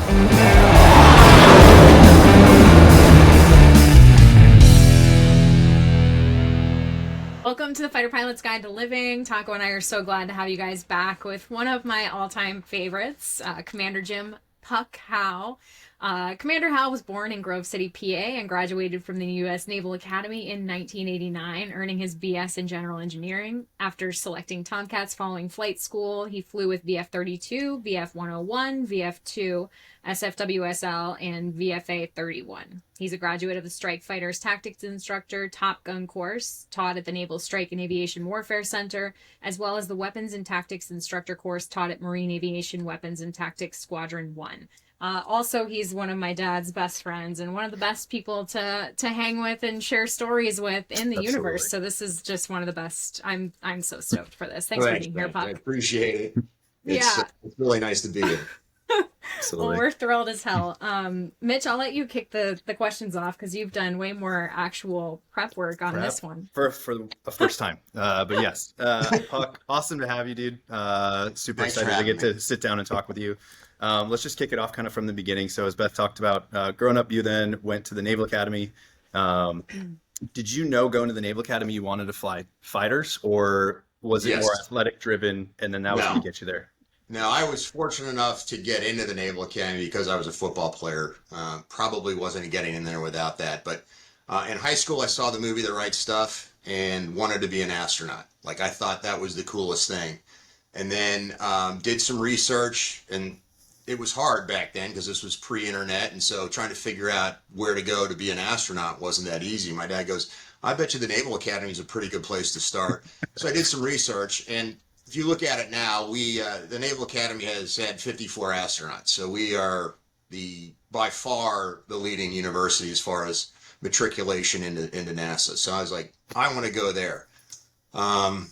Welcome to the Fighter Pilot's Guide to Living. Taco and I are so glad to have you guys back with one of my all-time favorites, Commander Jim Puck Howe. Commander Howe was born in Grove City, PA, and graduated from the U.S. Naval Academy in 1989, earning his BS in General Engineering. After selecting Tomcats following flight school, he flew with VF-32, VF-101, VF-2, SFWSL, and VF-32. He's a graduate of the Strike Fighters Tactics Instructor TOPGUN course, taught at the Naval Strike and Aviation Warfare Center, as well as the Weapons and Tactics Instructor course taught at Marine Aviation Weapons and Tactics Squadron 1. Also, he's one of my dad's best friends and one of the best people to hang with and share stories with in the universe. So this is just one of the best. I'm so stoked for this. Thanks for being here, Puck. I appreciate it. It's really nice to be here. Well, we're thrilled as hell. Mitch, I'll let you kick the questions off because you've done way more actual prep work on this one. For the first time. But yes, Puck, awesome to have you, dude. Super excited to get to sit down and talk with you. Let's just kick it off kind of from the beginning. So as Beth talked about, growing up, you then went to the Naval Academy. Did you know going to the Naval Academy you wanted to fly fighters, or was it more athletic driven and then that was going to get you there? No, I was fortunate enough to get into the Naval Academy because I was a football player. Probably wasn't getting in there without that. But in high school, I saw the movie The Right Stuff and wanted to be an astronaut. Like, I thought that was the coolest thing. And then did some research, and it was hard back then because this was pre-internet. And so trying to figure out where to go to be an astronaut wasn't that easy. My dad goes, I bet you the Naval Academy is a pretty good place to start. So I did some research, and if you look at it now, the Naval Academy has had 54 astronauts. So we are by far the leading university as far as matriculation into NASA. So I was like, I want to go there.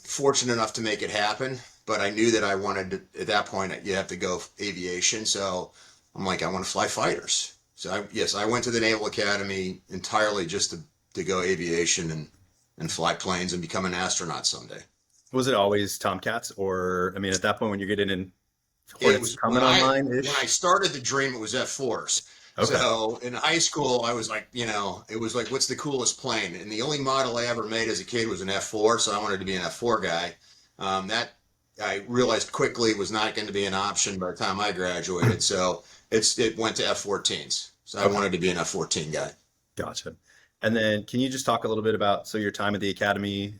Fortunate enough to make it happen, but I knew that I wanted to, at that point, you have to go aviation. So I'm like, I want to fly fighters. So I went to the Naval Academy entirely just to go aviation and fly planes and become an astronaut someday. Was it always Tomcats, or I mean, at that point when you're getting in, Hornets was coming online? When I started the dream, it was F4s. Okay. So in high school, I was like, it was like, what's the coolest plane? And the only model I ever made as a kid was an F4, so I wanted to be an F4 guy. That I realized quickly was not going to be an option by the time I graduated, so it went to F-14s. So I wanted to be an F-14 guy. Gotcha. And then can you just talk a little bit about, your time at the Academy,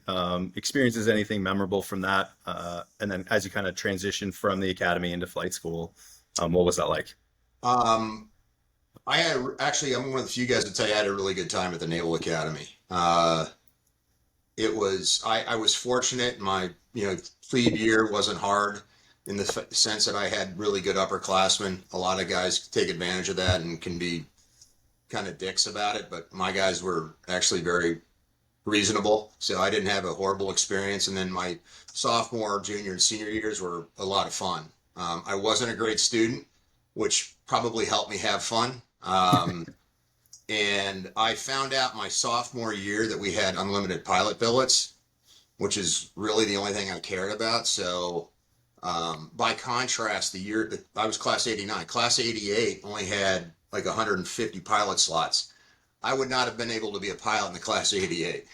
experiences, anything memorable from that? And then as you kind of transition from the Academy into flight school, what was that like? I'm one of the few guys to tell you I had a really good time at the Naval Academy. I was fortunate. My, plebe year wasn't hard in the sense that I had really good upperclassmen. A lot of guys take advantage of that and can be kind of dicks about it, but my guys were actually very reasonable, so I didn't have a horrible experience. And then my sophomore, junior, and senior years were a lot of fun. I wasn't a great student, which probably helped me have fun. And I found out my sophomore year that we had unlimited pilot billets, which is really the only thing I cared about. So by contrast, the year that I was class 89, class 88 only had like 150 pilot slots. I would not have been able to be a pilot in the class 88.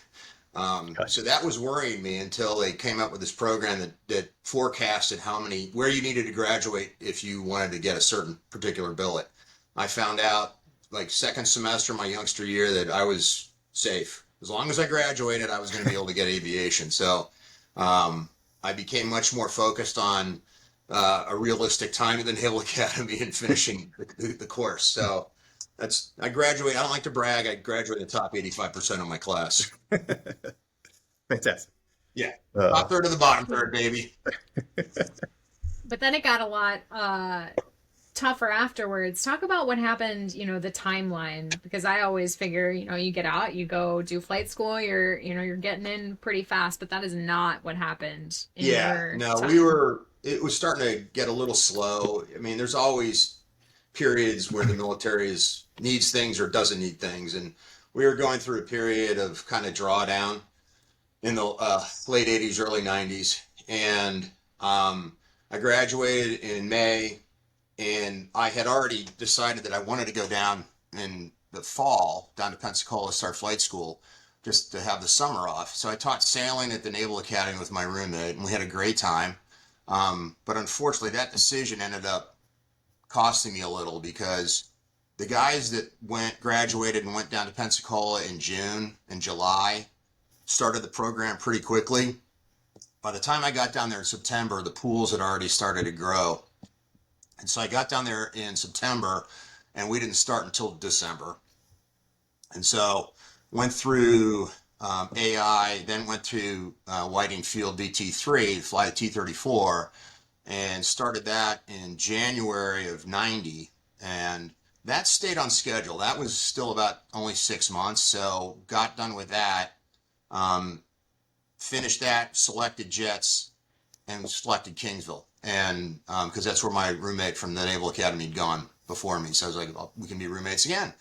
So that was worrying me until they came up with this program that forecasted where you needed to graduate if you wanted to get a certain particular billet. I found out like second semester, my youngster year, that I was safe. As long as I graduated, I was going to be able to get aviation. So I became much more focused on a realistic time in the Naval Academy and finishing the course. So I graduated. I don't like to brag. I graduated the top 85% of my class. Fantastic. Yeah. Top third to the bottom third, baby. But then it got a lot tougher afterwards. Talk about what happened, the timeline, because I always figure, you get out, you go do flight school, you're getting in pretty fast, but that is not what happened. It was starting to get a little slow. I mean, there's always periods where the military needs things or doesn't need things. And we were going through a period of kind of drawdown in the late 80s, early 90s. And I graduated in May. And I had already decided that I wanted to go down in the fall, down to Pensacola, start flight school, just to have the summer off. So I taught sailing at the Naval Academy with my roommate, and we had a great time. But unfortunately, that decision ended up costing me a little because the guys that graduated and went down to Pensacola in June and July started the program pretty quickly. By the time I got down there in September, the pools had already started to grow. And so I got down there in September and we didn't start until December. And so went through AI, then went to Whiting Field DT3 to fly the T-34 and started that in January of 90. And that stayed on schedule. That was still about only 6 months. So got done with that, finished that, selected jets, and selected Kingsville. And because that's where my roommate from the Naval Academy had gone before me. So I was like, well, we can be roommates again.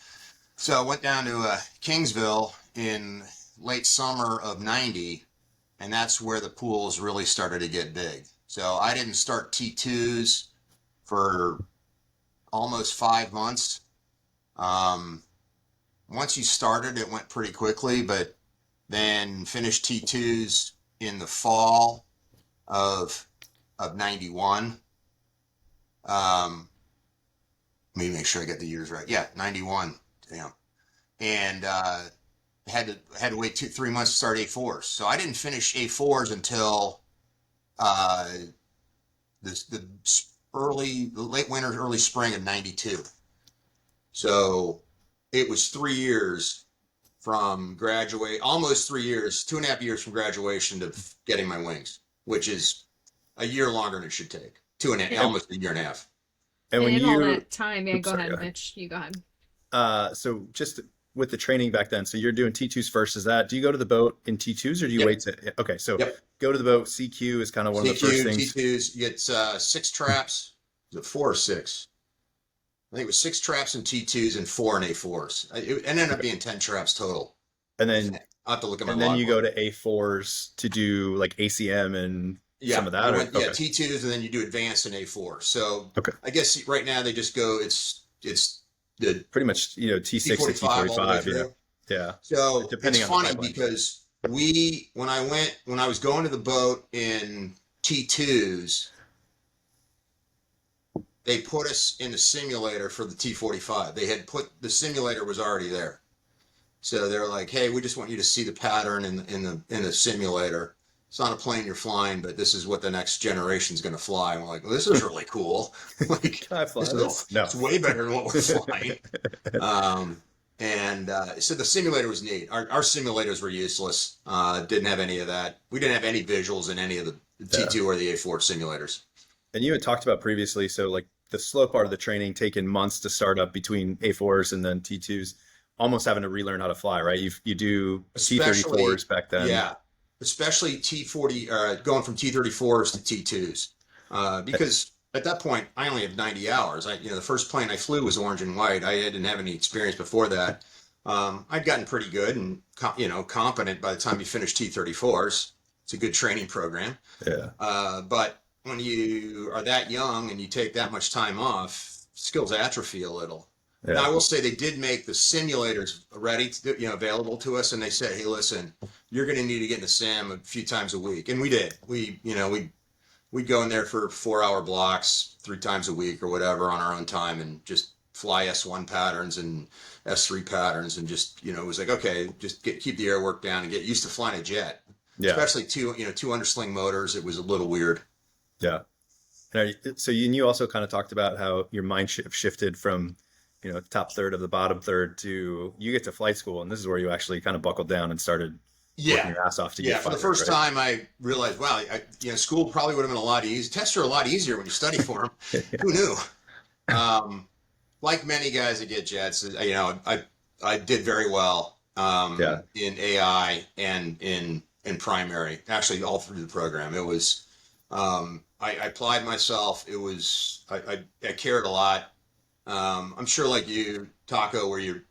So I went down to Kingsville in late summer of 90, and that's where the pools really started to get big. So I didn't start T2s for almost 5 months. Once you started, it went pretty quickly, but then finished T2s in the fall of 91. Let me make sure I get the years right. Yeah, 91. Damn. And had to wait 3 months to start A4s. So I didn't finish A4s until the late winter, early spring of 92. So it was 3 years from almost 3 years, 2.5 years from graduation to getting my wings, which is a year longer than it should take. 2.5, almost a year and a half. And when in all that time, yeah, go ahead, Mitch. You go ahead. So just with the training back then, so you're doing T2s first. Do you go to the boat in T2s or do you wait to, okay, so go to the boat. CQ is kind of one of the first things. T2s, you get 6 traps. Is it 4 or 6? I think it was 6 traps in T2s and 4 in A4s. It ended up being 10 traps total. And then I'll have to look at my and then you go to A4s to do like ACM and some of that. Yeah, T2s, and then you do advanced in A4. So I guess right now they just go. It's the pretty much T6 to T45. Yeah. So it's funny because when I was going to the boat in T2s, they put us in the simulator for the T45. The simulator was already there. So they're like, hey, we just want you to see the pattern in the simulator. It's not a plane you're flying, but this is what the next generation's going to fly. And we're like, well, this is really cool. Like, can I fly this? No. It's way better than what we're flying. So the simulator was neat. Our simulators were useless. Didn't have any of that. We didn't have any visuals in any of the T2 or the A4 simulators. And you had talked about previously, so like the slow part of the training taking months to start up between A4s and then T2s, almost having to relearn how to fly, right? You do T34s back then. Yeah, especially T40, going from T34s to T2s, because at that point I only had 90 hours. The first plane I flew was orange and white. I didn't have any experience before that. I'd gotten pretty good and competent by the time you finish T34s. It's a good training program. Yeah. But when you are that young and you take that much time off, skills atrophy a little. Yeah. Now, I will say they did make the simulators ready, available to us, and they said, "Hey, listen, you're going to need to get in the sim a few times a week," and we did. We'd go in there for 4-hour blocks 3 times a week or whatever on our own time, and just fly S1 patterns and S3 patterns, and just it was like, okay, just keep the air work down and get used to flying a jet. Yeah. Especially two undersling motors. It was a little weird. Yeah. So you also kind of talked about how your mind shifted from top third of the bottom third to you get to flight school, and this is where you actually kind of buckled down and started working your ass off to get for the first time I realized, wow, school probably would have been a lot easier. Tests are a lot easier when you study for them. Who knew? Like many guys that get jets, I did very well in AI and in primary, actually all through the program. It was I applied myself. It was I cared a lot. I'm sure like you, Taco, where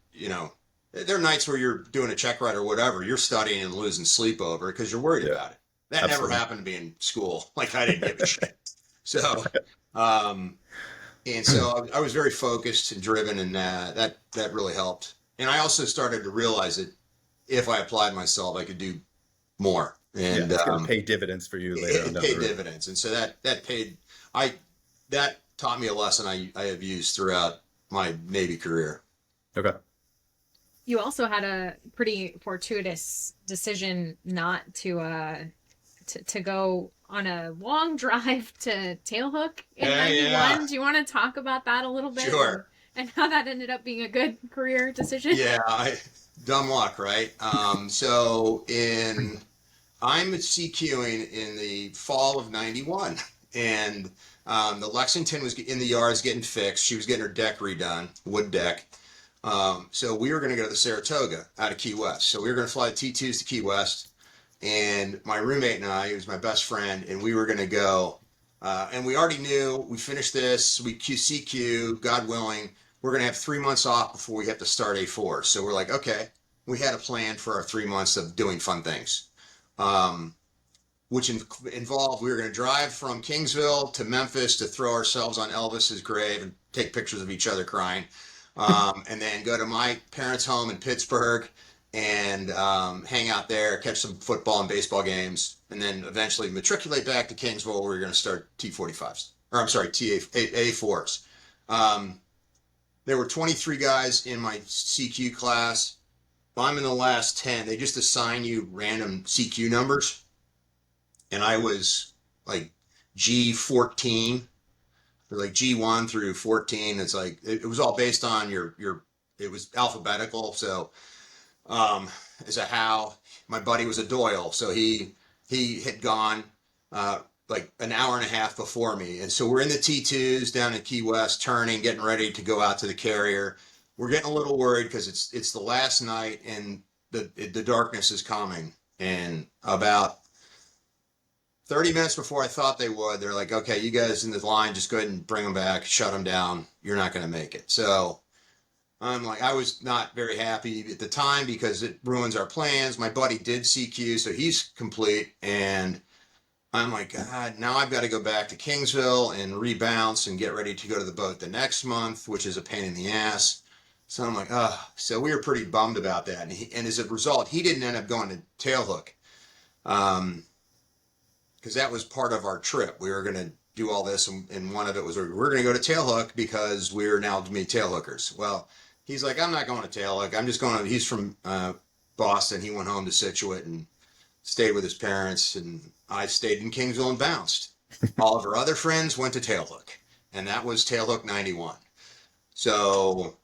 there are nights where you're doing a check ride or whatever, you're studying and losing sleep over it because you're worried about it. That never happened to me in school. Like I didn't give a shit. So, And so I was very focused and driven, and that really helped. And I also started to realize that if I applied myself, I could do more. And it's going to pay dividends for you later on it down paid the road. dividends. And so that taught me a lesson I have used throughout my Navy career. Okay. You also had a pretty fortuitous decision not to go on a long drive to Tailhook in 91. Yeah. Do you want to talk about that a little bit? Sure. And how that ended up being a good career decision? Yeah, dumb luck, right? So I'm CQing in the fall of 91, and the Lexington was in the yards getting fixed. She was getting her deck redone, wood deck. So we were going to go to the Saratoga out of Key West. So we were going to fly the T2s to Key West, and my roommate and I, he was my best friend, and we were going to go. And we already knew we finished this, we CQ, God willing, we're going to have 3 months off before we have to start A4. So we're like, okay, we had a plan for our 3 months of doing fun things, which involved we were going to drive from Kingsville to Memphis to throw ourselves on Elvis's grave and take pictures of each other crying, and then go to my parents' home in Pittsburgh and hang out there, catch some football and baseball games, and then eventually matriculate back to Kingsville where we're going to start T45s, or I'm sorry, A4s. There were 23 guys in my CQ class. I'm in the last 10. They just assign you random CQ numbers. And I was like G14, or like G1 through 14. It's like, it was all based on it was alphabetical. So as a Howe, my buddy was a Doyle. So he had gone like an hour and a half before me. And so we're in the T2s down in Key West, turning, getting ready to go out to the carrier. We're getting a little worried because it's the last night and the darkness is coming. And about 30 minutes before I thought they would, they're like, okay, you guys in the line, just go ahead and bring them back, shut them down. You're not going to make it. So I'm like, I was not very happy at the time because it ruins our plans. My buddy did CQ, so he's complete. And I'm like, God, now I've got to go back to Kingsville and rebounce and get ready to go to the boat the next month, which is a pain in the ass. So I'm like, so we were pretty bummed about that. And as a result, he didn't end up going to Tailhook, because that was part of our trip. We were going to do all this, and one of it was we're going to go to Tailhook because we're now to be tailhookers. Well, he's like, I'm not going to Tailhook. I'm just going to, he's from Boston. He went home to Scituate and stayed with his parents, and I stayed in Kingsville and bounced. All of our other friends went to Tailhook, and that was Tailhook 91. So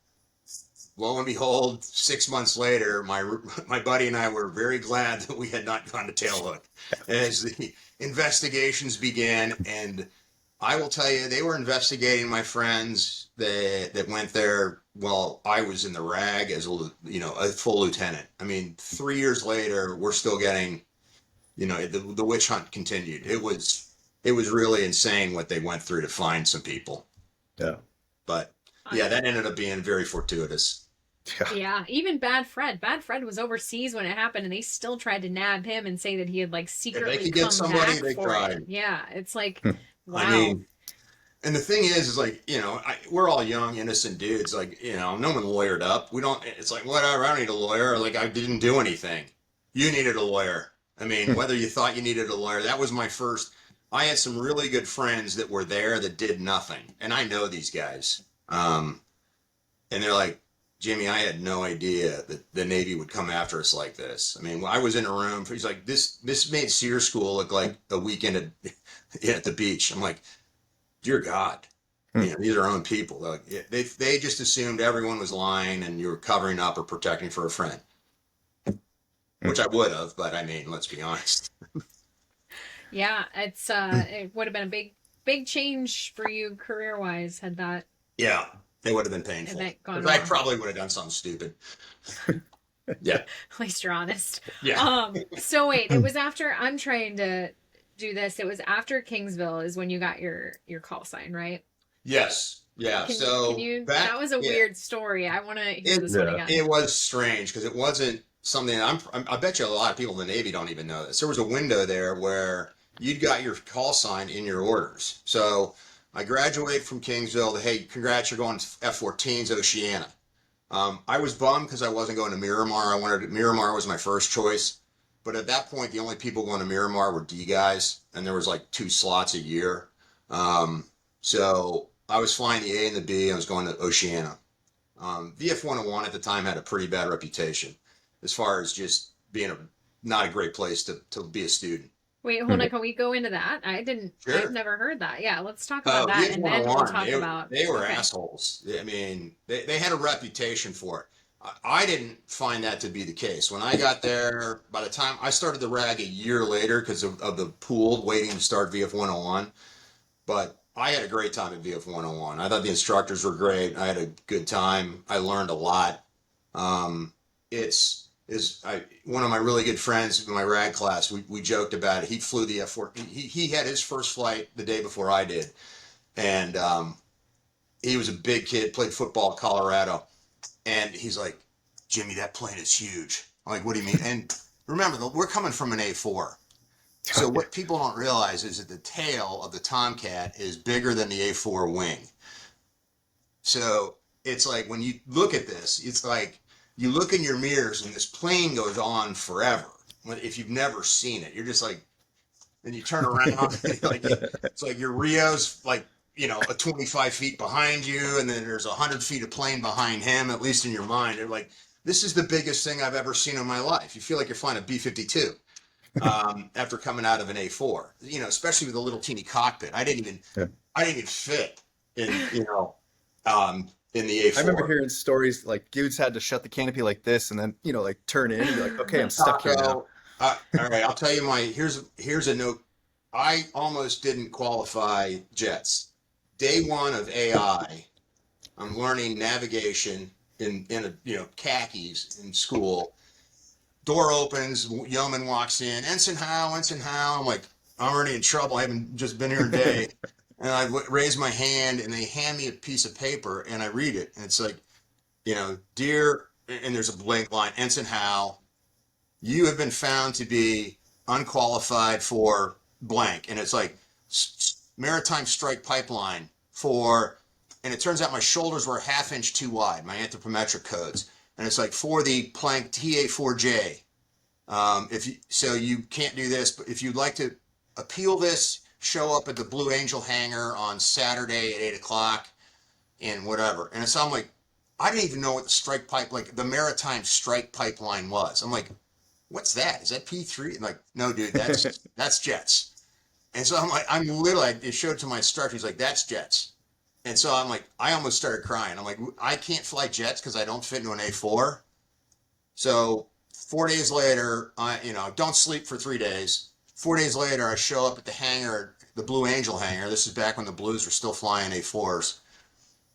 lo and behold, 6 months later, my buddy and I were very glad that we had not gone to Tailhook as the investigations began. And I will tell you, they were investigating my friends that went there while I was in the RAG as a full lieutenant. I mean, 3 years later, we're still getting, the witch hunt continued. It was really insane what they went through to find some people. Yeah. But yeah, that ended up being very fortuitous. Yeah, even Bad Fred. Bad Fred was overseas when it happened, and they still tried to nab him and say that he had like secretly they could come get somebody, back they for tried. it. Yeah, it's like, wow. I mean, and the thing is like, we're all young, innocent dudes. Like, no one lawyered up. It's like, whatever, I don't need a lawyer. Like, I didn't do anything. You needed a lawyer. I mean, whether you thought you needed a lawyer, that was my first. I had some really good friends that were there that did nothing. And I know these guys. And they're like, Jimmy, I had no idea that the Navy would come after us like this. I mean, I was in a room. He's like, this made SEER school look like a weekend at the beach. I'm like, dear God, these are our own people. Like, they just assumed everyone was lying and you were covering up or protecting for a friend, which I would have. But I mean, let's be honest. Yeah, it would have been a big change for you career wise had that. Yeah. It would have been painful. I probably would have done something stupid. Yeah. At least you're honest. Yeah. So wait, it was after, I'm trying to do this. It was after Kingsville is when you got your call sign, right? Yes. Yeah. That was a weird story. I want to hear this one again. It was strange because it wasn't something I bet you a lot of people in the Navy don't even know this. There was a window there where you'd got your call sign in your orders. So I graduate from Kingsville. Hey, congrats, you're going to F-14's Oceana. I was bummed because I wasn't going to Miramar. Miramar was my first choice. But at that point, the only people going to Miramar were D guys, and there was like 2 slots a year. So I was flying the A and the B. I was going to Oceana. VF-101 at the time had a pretty bad reputation as far as just being not a great place to be a student. Wait, hold on. Can we go into that? Sure. I've never heard that. Yeah, let's talk about that, and then we'll talk about. They were assholes. I mean, they had a reputation for it. I didn't find that to be the case. When I got there, by the time I started the RAG a year later because of the pool waiting to start VF-101, but I had a great time at VF-101. I thought the instructors were great. I had a good time. I learned a lot. One of my really good friends in my RAG class, we joked about it. He flew the F-4. He had his first flight the day before I did. And he was a big kid, played football at Colorado. And he's like, Jimmy, that plane is huge. I'm like, what do you mean? And remember, we're coming from an A4. So what people don't realize is that the tail of the Tomcat is bigger than the A4 wing. So it's like when you look at this, it's like you look in your mirrors and this plane goes on forever. If you've never seen it, you're just like, then you turn around, and like it's like your Rio's like, you know, a 25 feet behind you, and then there's 100 feet of plane behind him, at least in your mind. You're like, this is the biggest thing I've ever seen in my life. You feel like you're flying a B-52 after coming out of an A4, you know, especially with a little teeny cockpit. I didn't even fit in, you know, in the A4. I remember hearing stories like dudes had to shut the canopy like this and then, you know, like turn in and be like, okay, I'm stuck here now. All right, I'll tell you here's a note. I almost didn't qualify jets. Day one of AI, I'm learning navigation in a, you know, khakis in school. Door opens, yeoman walks in, Ensign Howe. I'm like, I'm already in trouble. I haven't just been here a day. And I raise my hand, and they hand me a piece of paper, and I read it. And it's like, you know, dear, and there's a blank line, Ensign Howe, you have been found to be unqualified for blank. And it's like, maritime strike pipeline for, and it turns out my shoulders were a ½ inch too wide, my anthropometric codes. And it's like for the plank TA4J. So you can't do this, but if you'd like to appeal this, show up at the Blue Angel hangar on Saturday at 8 o'clock and whatever. And so I'm like, I didn't even know what the strike pipe, like the maritime strike pipeline was. I'm like, what's that? Is that P3? I'm like, no, dude, that's jets. And so I'm like, it showed to my instructor. He's like, that's jets. And so I'm like, I almost started crying. I'm like, I can't fly jets because I don't fit into an A4. So 4 days later, don't sleep for 3 days. 4 days later, I show up at the hangar, the Blue Angel hangar. This is back when the Blues were still flying A4s.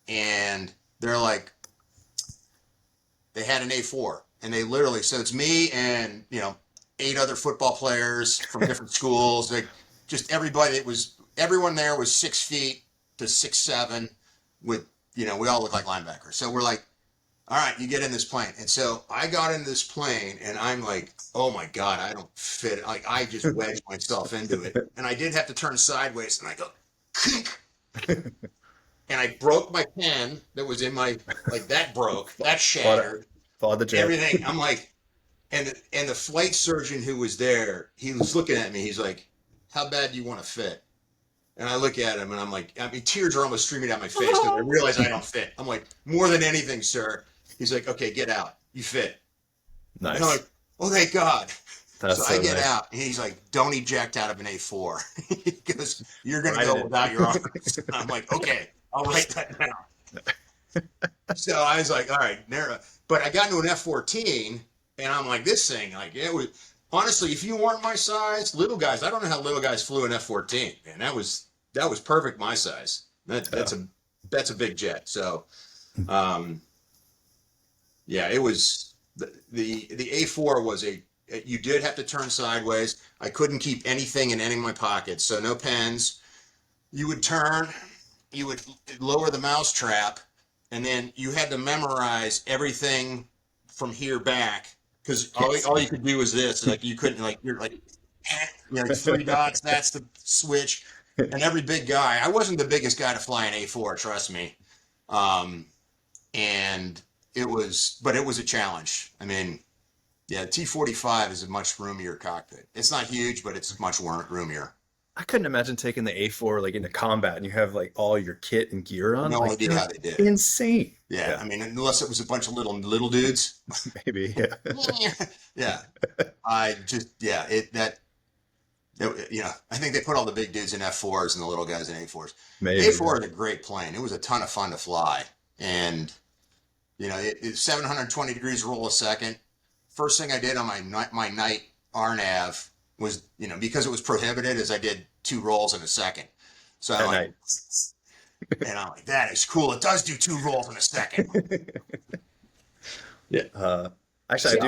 And they're like, they had an A4. And they literally, so it's me and, 8 other football players from different schools. Like, just everyone there was 6 feet to 6'7" with, we all look like linebackers. So we're like, all right, you get in this plane. And so I got in this plane and I'm like, oh my God, I don't fit. Like I just wedged myself into it. And I did have to turn sideways and I go, kink. And I broke my pen that was in my, like that broke, that shattered. Everything. I'm like, and the flight surgeon who was there, he was looking at me. He's like, how bad do you want to fit? And I look at him and I'm like, tears are almost streaming down my face because I realize I don't fit. I'm like, more than anything, sir. He's like, okay, get out. You fit. Nice. And I'm like, oh, thank God. That's so I get nice. out and he's like, don't eject out of an A4 because you're going to go without your arms. And I'm like, okay, I'll write that down. So I was like, all right, but I got into an F-14 and I'm like, this thing, like it was, honestly, if you weren't my size, little guys, I don't know how little guys flew an F-14, and that was perfect my size. That's a big jet. So, yeah, it was the A4 was you did have to turn sideways. I couldn't keep anything in any of my pockets, so no pens. You would turn, you would lower the mouse trap, and then you had to memorize everything from here back. Because all you could do was this, like you couldn't, like you're like 3 dots. That's the switch. and every big guy. I wasn't the biggest guy to fly an A4, trust me. And it was a challenge. I mean, yeah, T-45 is a much roomier cockpit. It's not huge, but it's much roomier. I couldn't imagine taking the A4 like into combat and you have like all your kit and gear on. No like, idea how they did it. Insane. Yeah, I mean, unless it was a bunch of little dudes. Maybe, yeah. Yeah. I think they put all the big dudes in F4s and the little guys in A4s. Maybe. A4 is a great plane. It was a ton of fun to fly. And, it's 720 degrees roll a second. First thing I did on my night RNAV was, because it was prohibited, is I did 2 rolls in a second. So I'm like, that is cool. It does do 2 rolls in a second. Yeah. Actually,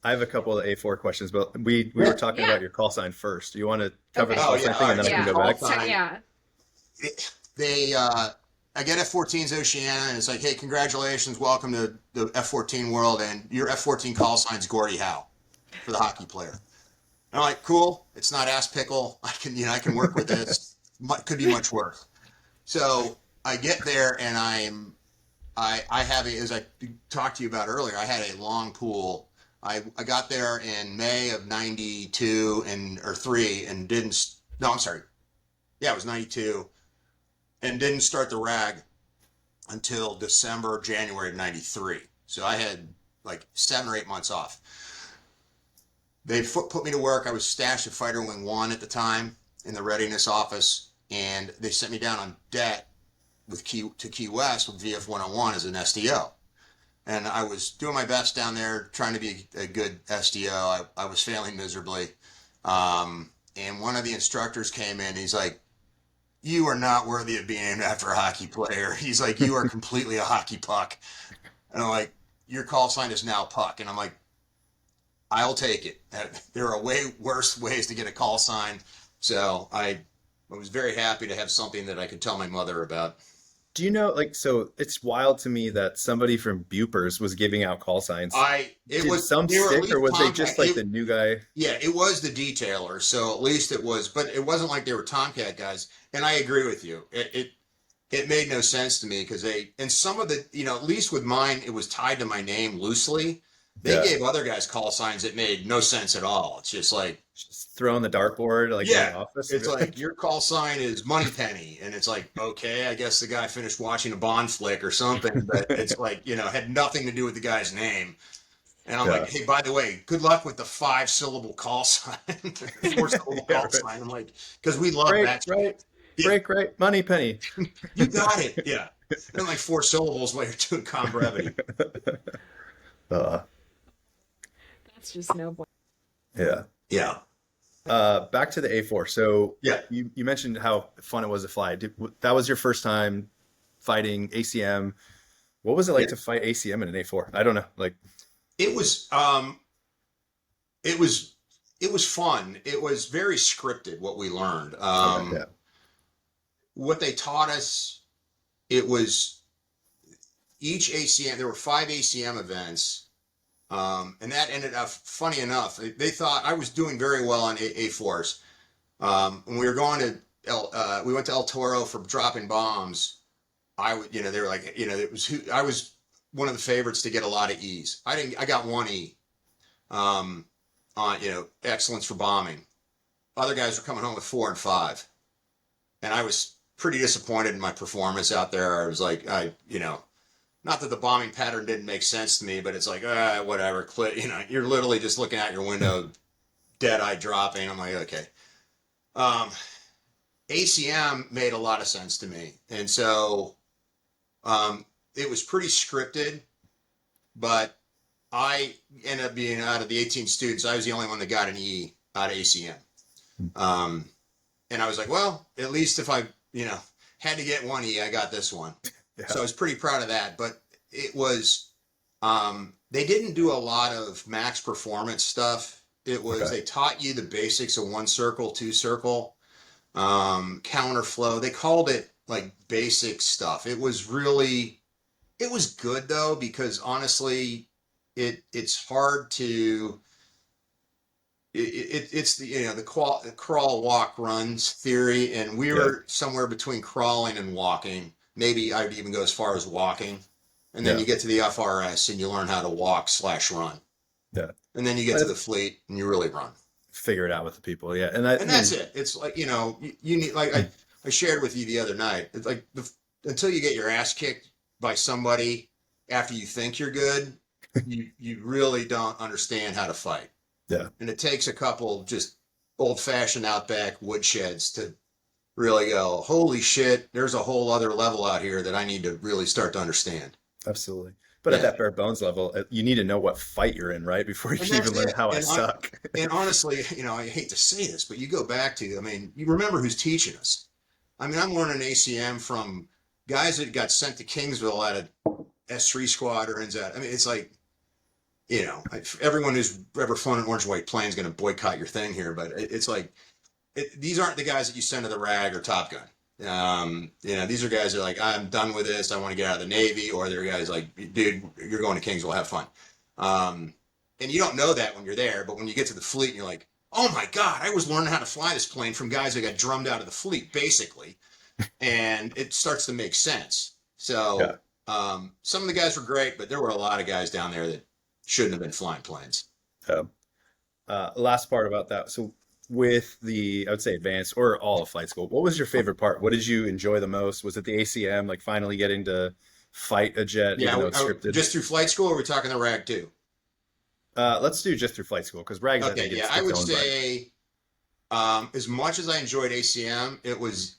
I have a couple of A4 questions, but we were talking about your call sign first. Do you want to cover the call sign thing and then I can go back? I get F-14's Oceana, and it's like, hey, congratulations, welcome to the F-14 world, and your F-14 call sign's Gordie Howe for the hockey player. And I'm like, cool, it's not ass pickle. I can work with this. Could be much worse. So I get there, and I have as I talked to you about earlier, I had a long pool. I got there in May of 92 or 3 and it was 92. And didn't start the RAG until January of 93. So I had like 7 or 8 months off. They put me to work. I was stashed at Fighter Wing 1 at the time in the readiness office. And they sent me down on deck to Key West with VF-101 as an SDO. And I was doing my best down there, trying to be a good SDO. I was failing miserably. And one of the instructors came in. He's like, you are not worthy of being named after a hockey player. He's like, you are completely a hockey puck. And I'm like, your call sign is now Puck. And I'm like, I'll take it. There are way worse ways to get a call sign. So I was very happy to have something that I could tell my mother about. Do you know, so it's wild to me that somebody from Bupers was giving out call signs. Was some stick, or was they just like the new guy? Yeah, it was the detailer. So at least it was, but it wasn't like they were Tomcat guys. And I agree with you. It made no sense to me because and some of the, at least with mine, it was tied to my name loosely. They gave other guys call signs that made no sense at all. It's just like throw in the dartboard, like in the office. It's like your call sign is Moneypenny, and it's like, okay, I guess the guy finished watching a Bond flick or something, but it's like had nothing to do with the guy's name. And I'm like, hey, by the way, good luck with the 5-syllable call sign, 4-syllable call sign. I'm like, because we love that. Right, Moneypenny. You got it. Yeah, and like 4 syllables while you're doing comm brevity. That's just no point. Yeah. Back to the A4. So you mentioned how fun it was to fly. That was your first time fighting ACM. What was it like to fight ACM in an A4? I don't know. It was fun. It was very scripted what we learned. What they taught us, it was each ACM, there were 5 ACM events. And that ended up, funny enough, they thought I was doing very well on A4s. When we were going to, we went to El Toro for dropping bombs. They were like, I was one of the favorites to get a lot of E's. I got 1 E, on, excellence for bombing. Other guys were coming home with 4 and 5. And I was pretty disappointed in my performance out there. I was like, not that the bombing pattern didn't make sense to me, but it's like, whatever. You're literally just looking out your window, dead-eye dropping. I'm like, okay. ACM made a lot of sense to me. And so it was pretty scripted, but I ended up being, out of the 18 students, I was the only one that got an E out of ACM. And I was like, well, at least if I, had to get 1 E, I got this one. Yeah. So I was pretty proud of that, but it was, they didn't do a lot of max performance stuff. It was, they taught you the basics of 1 circle, 2 circle, counterflow. They called it like basic stuff. It was good though, because honestly, it's hard to, it's the, the crawl, walk, runs theory. And we Yeah. were somewhere between crawling and walking. Maybe I'd even go as far as walking. And then Yeah. you get to the FRS and you learn how to walk/run. Yeah. And then you get to the fleet and you really run. Figure it out with the people. Yeah. And that's it. It's like, you need, like I shared with you the other night. It's like until you get your ass kicked by somebody after you think you're good, you really don't understand how to fight. Yeah. And it takes a couple just old fashioned outback woodsheds to really go, holy shit, there's a whole other level out here that I need to really start to understand. Absolutely. But at that bare bones level, you need to know what fight you're in, right? Before you can even learn how I suck. And honestly, I hate to say this, but you go back to, you remember who's teaching us. I'm learning ACM from guys that got sent to Kingsville out of S3 squadrons. It's like, everyone who's ever flown an orange and white plane is going to boycott your thing here, but it's like, these aren't the guys that you send to the RAG or Top Gun. These are guys that are like, I'm done with this. I want to get out of the Navy. Or they're guys like, dude, you're going to Kingsville, have fun. And you don't know that when you're there, but when you get to the fleet and you're like, oh my God, I was learning how to fly this plane from guys that got drummed out of the fleet, basically. And it starts to make sense. So some of the guys were great, but there were a lot of guys down there that shouldn't have been flying planes. Last part about that. So with I would say advanced or all of flight school, what was your favorite part? What did you enjoy the most? Was it the ACM, like finally getting to fight a jet, even though it's scripted? Just through flight school, or are we talking the RAG too? Let's do just through flight school, because RAG. Okay, I would say, as much as I enjoyed ACM, it was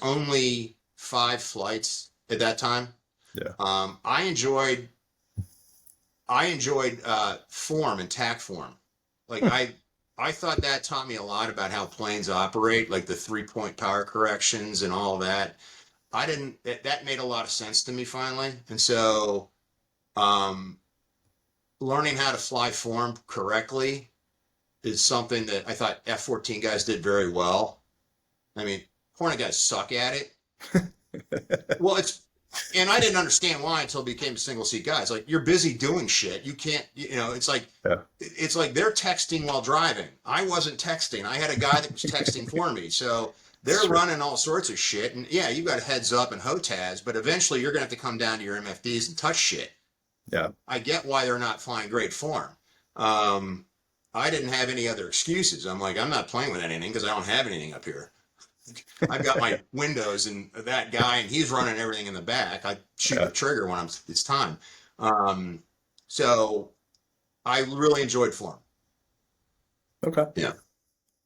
only 5 flights at that time. Yeah. I enjoyed form and TAC form. Like I thought that taught me a lot about how planes operate, like the 3-point power corrections and all of that. That made a lot of sense to me finally. And so, learning how to fly form correctly is something that I thought F-14 guys did very well. Hornet guys suck at it. Well, and I didn't understand why until it became a single seat guy. It's like, you're busy doing shit. You can't, it's like, it's like they're texting while driving. I wasn't texting. I had a guy that was texting for me. So they're running all sorts of shit. And yeah, you've got heads up and HOTAS, but eventually you're going to have to come down to your MFDs and touch shit. Yeah. I get why they're not flying great form. I didn't have any other excuses. I'm like, I'm not playing with anything because I don't have anything up here. I've got my windows and that guy, and he's running everything in the back. I shoot the trigger when it's time. So I really enjoyed form. Okay. Yeah.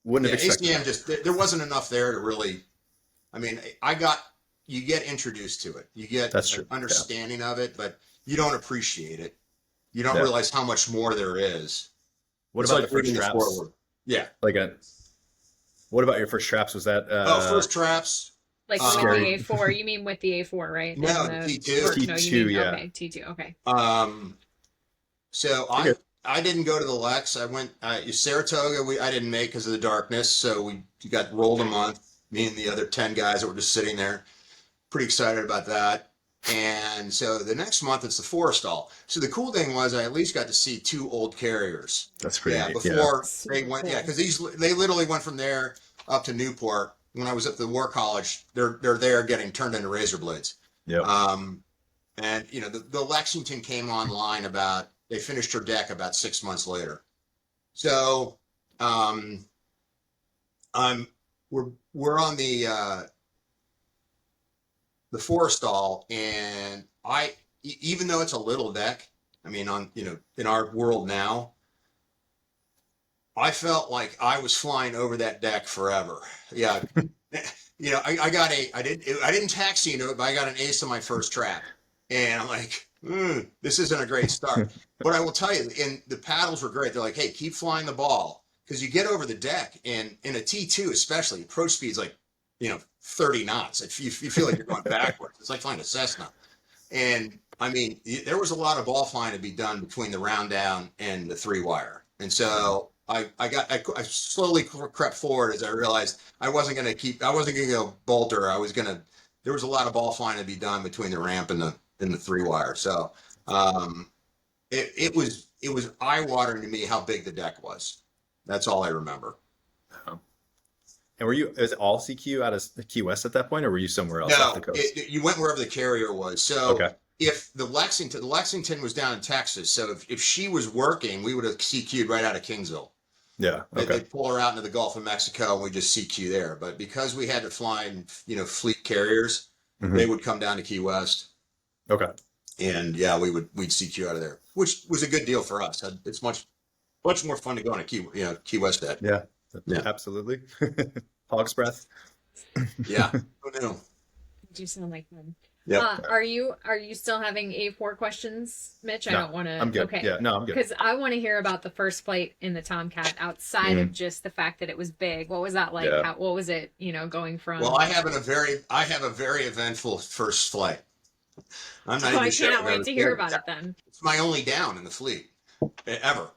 Wouldn't have expected ACM there wasn't enough there to really. You get introduced to it. You get an understanding of it, but you don't appreciate it. You don't realize how much more there is. What about the first traps? Yeah. What about your first traps? Was that first traps? Like with the A4, you mean with the A4, right? No, T2. T2, yeah. Okay, T2, okay. So I didn't go to the Lex. I went Saratoga. I didn't make because of the darkness, so we got rolled a month. Me and the other 10 guys that were just sitting there, pretty excited about that. And so the next month it's the Forrestal. So the cool thing was I at least got to see 2 old carriers. That's pretty neat. Before they went, because they literally went from there up to Newport. When I was at the War College, they're there getting turned into razor blades. Yeah. And the Lexington came online they finished her deck about 6 months later. So we're on the Forrestal, and even though it's a little deck, in our world now, I felt like I was flying over that deck forever. Yeah. I didn't taxi into it, but I got an ace on my first trap, and I'm like, this isn't a great start. But I will tell you, and the paddles were great. They're like, hey, keep flying the ball, because you get over the deck, and in a T2 especially, approach speed's like, 30 knots. You feel like you're going backwards. It's like flying a Cessna. And there was a lot of ball flying to be done between the round down and the 3-wire. And so I slowly crept forward as I realized I wasn't going to go bolter. There was a lot of ball flying to be done between the ramp and the 3-wire. So it was eye-watering to me how big the deck was. That's all I remember. And is it all CQ out of Key West at that point, or were you somewhere else off the No, coast? you went wherever the carrier was. So Okay. if the Lexington was down in Texas. So if she was working, we would have CQ'd right out of Kingsville. Yeah. Okay. They'd pull her out into the Gulf of Mexico and we just CQ there. But because we had to fly in, fleet carriers, they would come down to Key West. Okay. And yeah, we'd CQ out of there, which was a good deal for us. It's much more fun to go on a Key West at. Yeah. Yeah. Absolutely. Hog's breath. Yeah. Who knew? You sound like them. Yeah. Are you still having A4 questions, Mitch? I No, don't want to. I'm good. Okay. Yeah. No, I'm good. Because I want to hear about the first flight in the Tomcat outside of just the fact that it was big. What was that like? Yeah. What was it? Going from? Well, I have a very eventful first flight. I'm not even I sure. cannot wait to hear about it then. It's my only down in the fleet ever,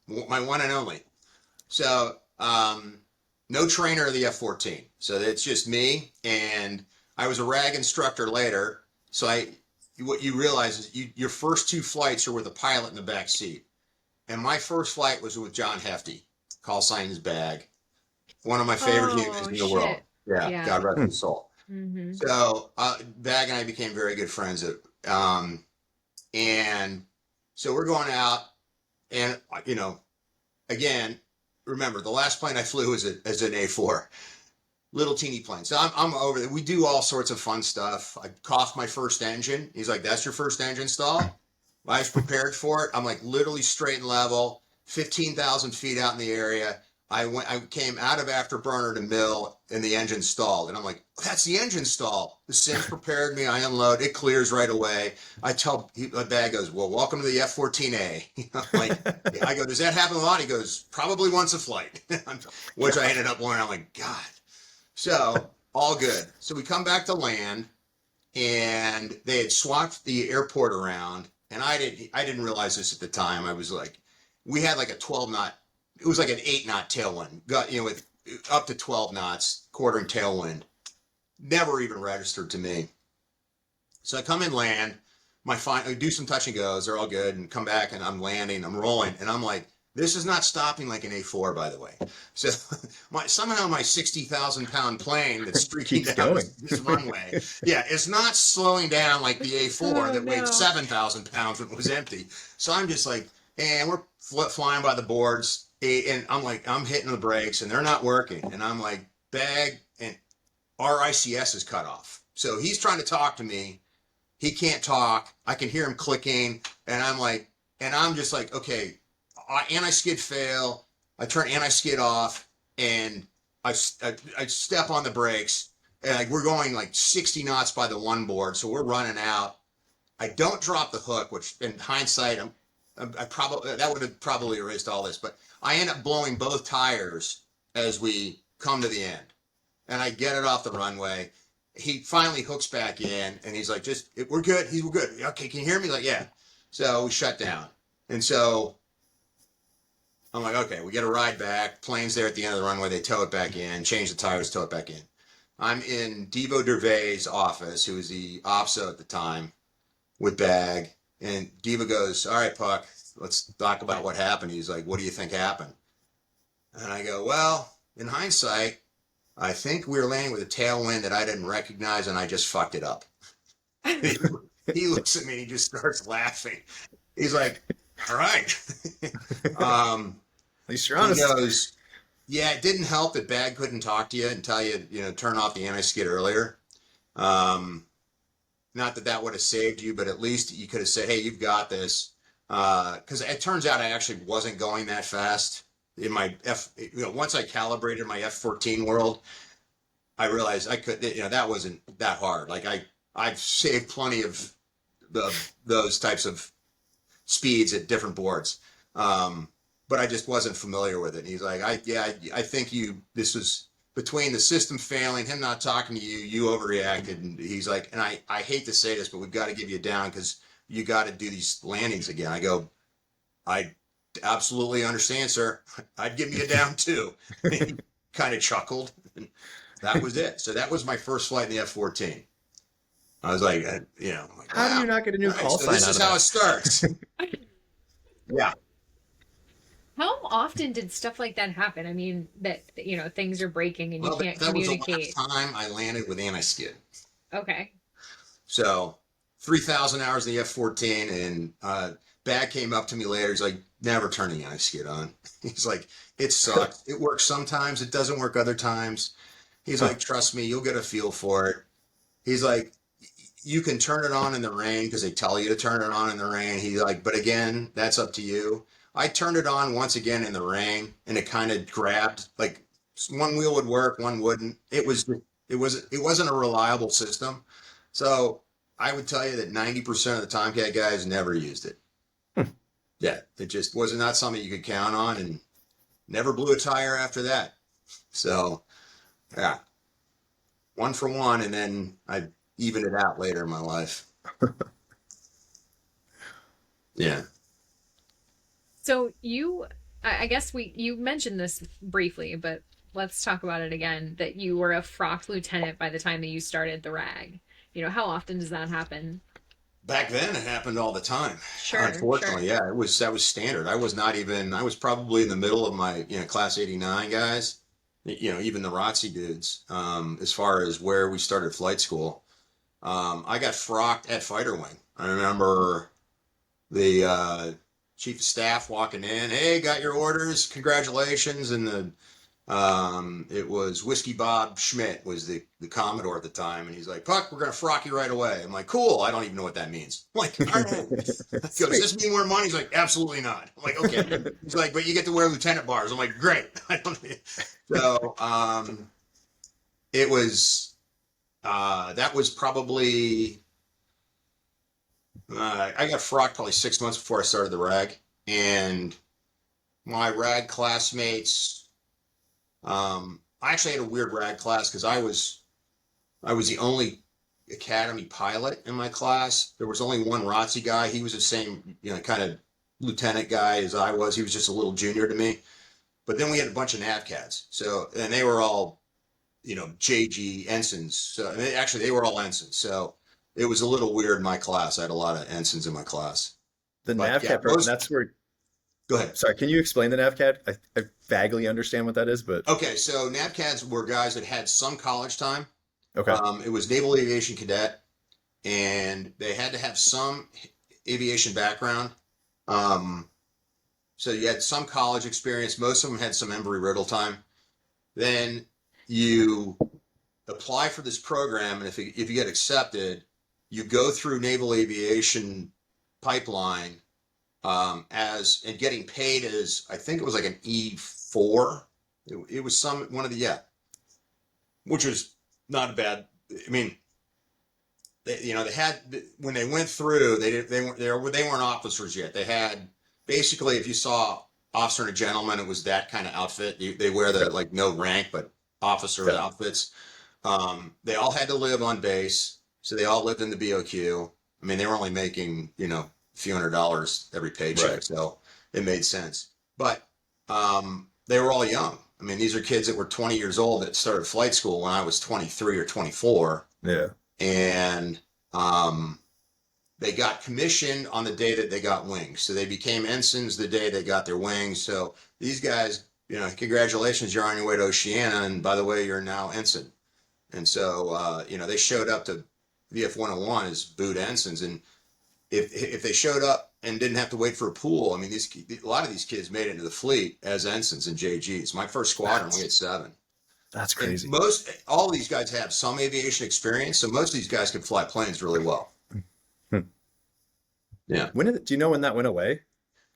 my one and only. So, no trainer of the F-14. So it's just me, and I was a RAG instructor later. So what you realize is your first two flights are with a pilot in the back seat. And my first flight was with John Hefty, call sign is Bag. One of my favorite humans in the world. Yeah, God rest his soul. Mm-hmm. So Bag and I became very good friends. And so we're going out, and again, remember the last plane I flew as an A4, little teeny plane. So I'm over there. We do all sorts of fun stuff. I coughed my first engine. He's like, "That's your first engine stall?" I was prepared for it. I'm like literally straight and level, 15,000 feet out in the area. I came out of afterburner to mill, and the engine stalled. And I'm like, "That's the engine stall." The Sims prepared me. I unload. It clears right away. I tell my Bag goes, "Well, welcome to the F-14A." I go, "Does that happen a lot?" He goes, "Probably once a flight," which I ended up learning. I'm like, God. So all good. So we come back to land, and they had swapped the airport around, and I didn't realize this at the time. I was like, we had like a 12 knot. It was like an 8 knot tailwind, with up to 12 knots, quartering tailwind. Never even registered to me. So I come in, land, I do some touch and goes, they're all good, and come back, and I'm landing, I'm rolling, and I'm like, this is not stopping like an A4, by the way. So somehow my 60,000 pound plane that's streaking down this runway, it's not slowing down like the A4 that weighed 7,000 pounds when it was empty. So I'm just like, and we're flying by the boards. And I'm like, I'm hitting the brakes and they're not working. And I'm like, Bag, and our ICS is cut off. So he's trying to talk to me. He can't talk. I can hear him clicking. And I'm just like, okay, anti-skid fail. I turn anti-skid off, and I step on the brakes. And we're going like 60 knots by the one board. So we're running out. I don't drop the hook, which in hindsight, that would have probably erased all this, but I end up blowing both tires as we come to the end, and I get it off the runway. He finally hooks back in, and he's like, we're good. We're good. Okay. Can you hear me? Like, yeah. So we shut down. And so I'm like, okay, we get a ride back. Plane's there at the end of the runway. They tow it back in, change the tires, tow it back in. I'm in Devo Dervais' office, who was the OPSO at the time, with Bag. And Diva goes, "All right, Puck, let's talk about what happened." He's like, "What do you think happened?" And I go, "Well, in hindsight, I think we were landing with a tailwind that I didn't recognize, and I just fucked it up." He looks at me and he just starts laughing. He's like, "All right." At least you're honest. He goes, "Yeah, it didn't help that Bag couldn't talk to you and tell you, turn off the anti-skid earlier. Not that would have saved you, but at least you could have said, hey, you've got this." Because it turns out I actually wasn't going that fast in my once I calibrated my F-14 world, I realized I could, that wasn't that hard. Like I've saved plenty of those types of speeds at different boards. But I just wasn't familiar with it. And he's like, I think this was between the system failing, him not talking to you, you overreacted. And he's like, and I hate to say this, but we've got to give you a down because you got to do these landings again. I go, I absolutely understand, sir. I'd give you a down too. He kind of chuckled. And that was it. So that was my first flight in the F-14. I was like, how do you not get a new call sign? This is how it starts. Yeah. How often did stuff like that happen? I mean, that, things are breaking and you Well, can't that was the last communicate. time I landed with anti-skid. Okay. So 3,000 hours in the F-14, and Bag came up to me later. He's like, never turn the anti-skid on. He's like, it sucks. It works sometimes. It doesn't work other times. He's like, trust me, you'll get a feel for it. He's like, you can turn it on in the rain because they tell you to turn it on in the rain. He's like, but again, that's up to you. I turned it on once again in the rain, and it kind of grabbed. Like one wheel would work, one wouldn't. It wasn't a reliable system. So I would tell you that 90% of the Tomcat guys never used it. Yeah, it just was not something you could count on, and never blew a tire after that. So yeah, one for one, and then I evened it out later in my life. Yeah. So I guess you mentioned this briefly, but let's talk about it again, that you were a frock lieutenant by the time that you started the RAG. How often does that happen? Back then, it happened all the time. Sure, Unfortunately, sure. yeah, that was standard. I was probably in the middle of my, class 89 guys, even the ROTC dudes, as far as where we started flight school. I got frocked at fighter wing. I remember the chief of staff walking in, hey, got your orders, congratulations. And it was Whiskey Bob Schmidt was the Commodore at the time. And he's like, Puck, we're going to frock you right away. I'm like, cool. I don't even know what that means. I'm like, all right. He goes, does this mean more money? He's like, absolutely not. I'm like, okay. He's like, but you get to wear lieutenant bars. I'm like, great. So it was, that was probably, I got frocked probably 6 months before I started the RAG. And my RAG classmates, I actually had a weird RAG class because I was the only academy pilot in my class. There was only one ROTC guy. He was the same, kind of lieutenant guy as I was. He was just a little junior to me. But then we had a bunch of NAVCADs. So, and they were all, JG ensigns. So actually, they were all ensigns. So it was a little weird in my class. I had a lot of ensigns in my class. The But yeah, NAVCAD program, that's where. Go ahead. Sorry, can you explain the NAVCAD? I vaguely understand what that is, but. Okay, so NAVCADs were guys that had some college time. Okay. It was Naval Aviation Cadet, and they had to have some aviation background. So you had some college experience. Most of them had some Embry-Riddle time. Then you apply for this program, and if you get accepted, you go through Naval Aviation pipeline and getting paid as, I think it was like an E4. It was which was not bad. I mean, they had, when they went through, they weren't officers yet. They had, basically, if you saw Officer and a Gentleman, it was that kind of outfit. They wear the, like, no rank, but officer outfits. They all had to live on base, so they all lived in the BOQ. I mean, they were only making, a few $100s every paycheck, right. So it made sense. But they were all young. I mean, these are kids that were 20 years old that started flight school when I was 23 or 24. Yeah. And they got commissioned on the day that they got wings. So they became ensigns the day they got their wings. So these guys, congratulations, you're on your way to Oceana. And by the way, you're now ensign. And so, they showed up to VF-101 as boot ensigns. And if they showed up and didn't have to wait for a pool, I mean, a lot of these kids made it into the fleet as ensigns and JGs. My first squadron, we had 7. That's crazy. And all of these guys have some aviation experience, so most of these guys can fly planes really well. Yeah. Do you know when that went away?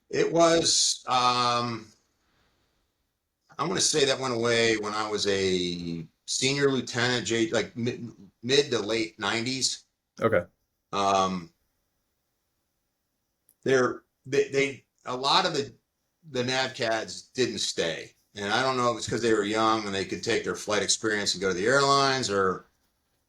It was, I'm going to say that went away when I was a senior lieutenant, like mid to late 90s. Okay. A lot of the NAVCADs didn't stay. And I don't know if it's because they were young and they could take their flight experience and go to the airlines, or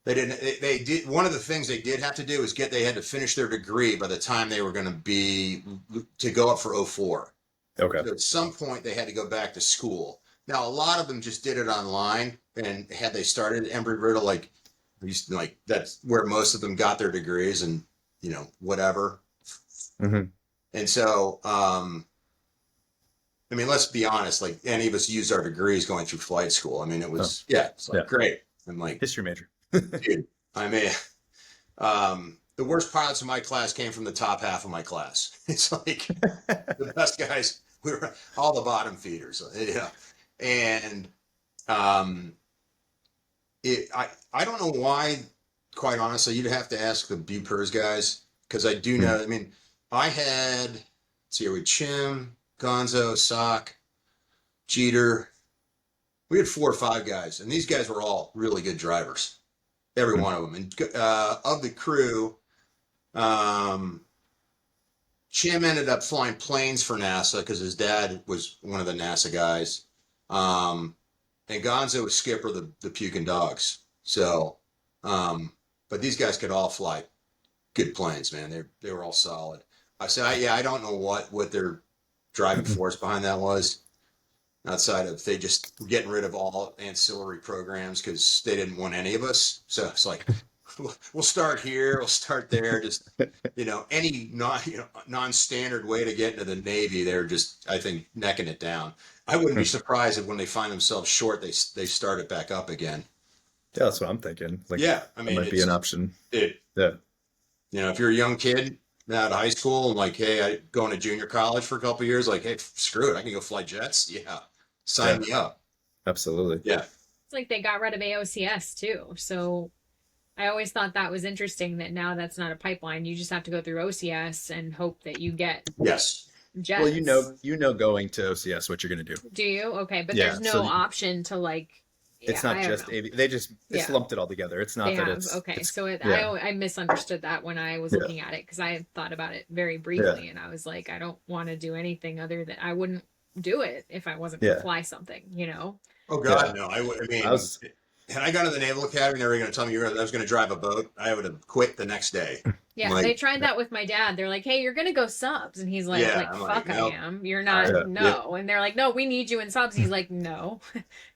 they didn't. They did. One of the things they did have to do is they had to finish their degree by the time they were going to go up for 04. Okay. So at some point they had to go back to school. Now, a lot of them just did it online, and had they started Embry-Riddle, like that's where most of them got their degrees, and whatever. Mm-hmm. And so I mean, let's be honest, like any of us used our degrees going through flight school. I mean, it was, it's like great. I'm like, history major. dude, I mean, the worst pilots in my class came from the top half of my class. It's like the best guys, we were all the bottom feeders. Yeah. And, I don't know why, quite honestly, you'd have to ask the Bupers guys, because I do know, I mean, I had, let's see here, with Chim, Gonzo, Sock, Jeter. We had 4 or 5 guys, and these guys were all really good drivers, every one of them. And of the crew, Chim ended up flying planes for NASA because his dad was one of the NASA guys. And Gonzo was skipper of the Pukin Dogs. So, but these guys could all fly good planes, man. They were all solid. I said, I don't know what their driving force behind that was, outside of they just were getting rid of all ancillary programs because they didn't want any of us. So it's like, we'll start here, we'll start there. Just, any non-standard way to get into the Navy, they're just, I think, necking it down. I wouldn't be surprised if when they find themselves short, they start it back up again. Yeah, that's what I'm thinking. Like, yeah, I mean, it might be an option. If you're a young kid out of high school and like, hey, I going to junior college for a couple of years, like, hey, screw it, I can go fly jets. Yeah, sign me up. Absolutely. Yeah. It's like they got rid of AOCS too. So I always thought that was interesting that now that's not a pipeline. You just have to go through OCS and hope that you get jets. Well, going to OCS what you're going to do. Do you? Okay, but there's no option to like. It's not just they just lumped it all together. It's not that it's okay. It's, I misunderstood that when I was looking at it because I had thought about it very briefly and I was like, I don't want to do anything other than I wouldn't do it if I wasn't going to fly something, Oh God, no! I mean, had I gone to the Naval Academy, they were going to tell me I was going to drive a boat. I would have quit the next day. Yeah, they tried that with my dad. They're like, "Hey, you're going to go subs," and he's like, "Fuck, nope. I am. You're not. No." And they're like, "No, we need you in subs." He's like, "No."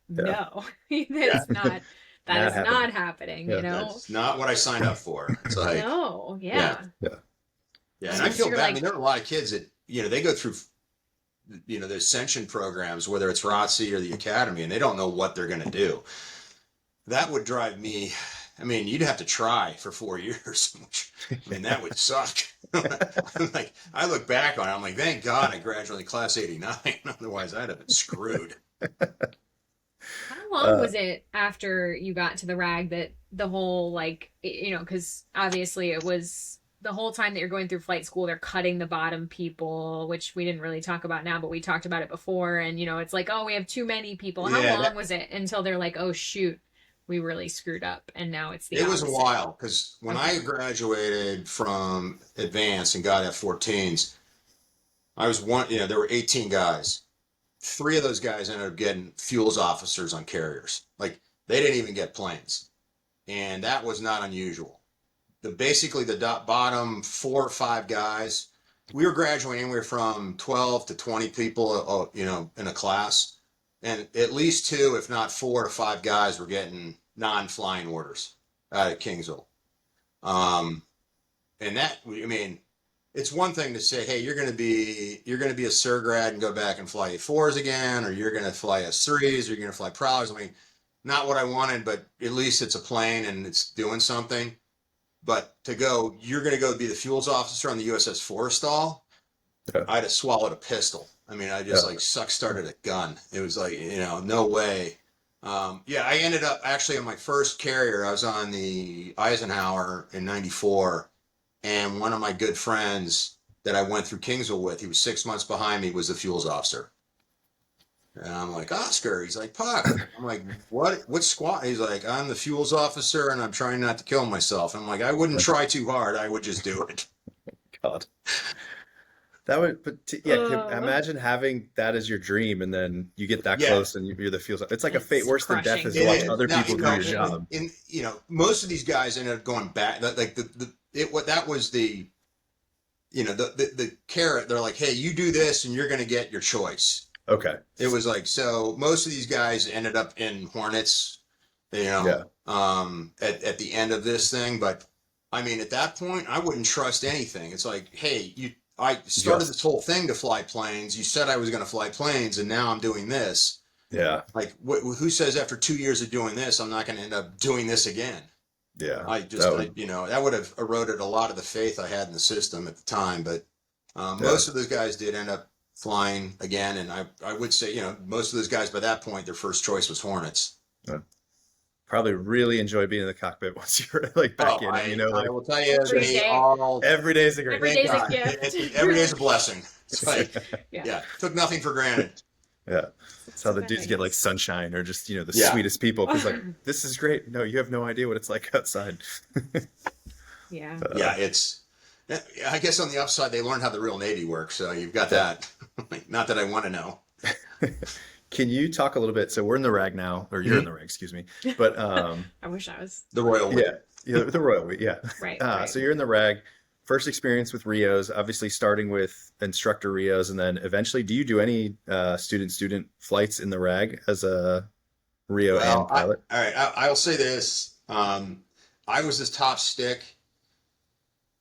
No, that's not. That is not happening. That's not what I signed up for. It's like no, yeah. And I feel bad. I mean, there are a lot of kids that they go through, the ascension programs, whether it's ROTC or the academy, and they don't know what they're going to do. That would drive me. I mean, you'd have to try for 4 years. I mean, that would suck. Like, I look back on it, I'm like, thank God I graduated class 89. Otherwise, I'd have been screwed. How long was it after you got to the RAG that the whole, because obviously it was the whole time that you're going through flight school, they're cutting the bottom people, which we didn't really talk about now, but we talked about it before. And, it's like, oh, we have too many people. How long was it until they're like, oh, shoot, we really screwed up. And now it's the opposite. Was a while because when I graduated from advanced and got F-14s, I was there were 18 guys. 3 of those guys ended up getting fuels officers on carriers. Like, they didn't even get planes. And that was not unusual. Basically, the bottom 4 or 5 guys, we were graduating anywhere from 12 to 20 people, in a class. And at least 2, if not 4 to 5 guys were getting non-flying orders out of Kingsville. And that, I mean, it's one thing to say, hey, you're going to be a surgrad and go back and fly A4s again, or you're going to fly S3s, or you're going to fly Prowlers. I mean, not what I wanted, but at least it's a plane and it's doing something. But you're going to go be the fuels officer on the USS Forrestal. I'd have swallowed a pistol. I mean, I just started a gun. It was like, no way. I ended up actually on my first carrier. I was on the Eisenhower in '94. And one of my good friends that I went through Kingsville with, he was 6 months behind me, was the fuels officer. And I'm like, Oscar. He's like, Puck. I'm like, what squad? He's like, I'm the fuels officer and I'm trying not to kill myself. I'm like, I wouldn't try too hard. I would just do it. God. That would, imagine having that as your dream and then you get that close and you're the fuels. It's like a fate worse than death is to watch other people do your job. And, most of these guys ended up going back. Like that was the carrot. They're like, hey, you do this and you're going to get your choice. Okay. It was like, so most of these guys ended up in Hornets, at the end of this thing. But I mean, at that point, I wouldn't trust anything. It's like, hey, I started this whole thing to fly planes. You said I was going to fly planes, and now I'm doing this. Yeah. Like, who says after 2 years of doing this, I'm not going to end up doing this again? Yeah. That would have eroded a lot of the faith I had in the system at the time. But most of those guys did end up flying again. And I would say, most of those guys by that point, their first choice was Hornets. Yeah. Probably really enjoy being in the cockpit once you're like back in. I will tell you, every day is a great Every day's a gift. Every day's a blessing. It's like, took nothing for granted. Yeah. That's how the dudes get like sunshine or just, the sweetest people. Because like, this is great. No, you have no idea what it's like outside. Yeah. I guess on the upside, they learned how the real Navy works. So you've got that. Not that I want to know. Can you talk a little bit? So we're in the RAG now, or you're in the RAG, excuse me. But I wish I was the Royal We. Yeah, the Royal We, yeah. Right. So you're in the RAG. First experience with Rios, obviously starting with instructor Rios, and then eventually, do you do any student flights in the RAG as a Rio and pilot? All right, I'll say this. I was this top stick.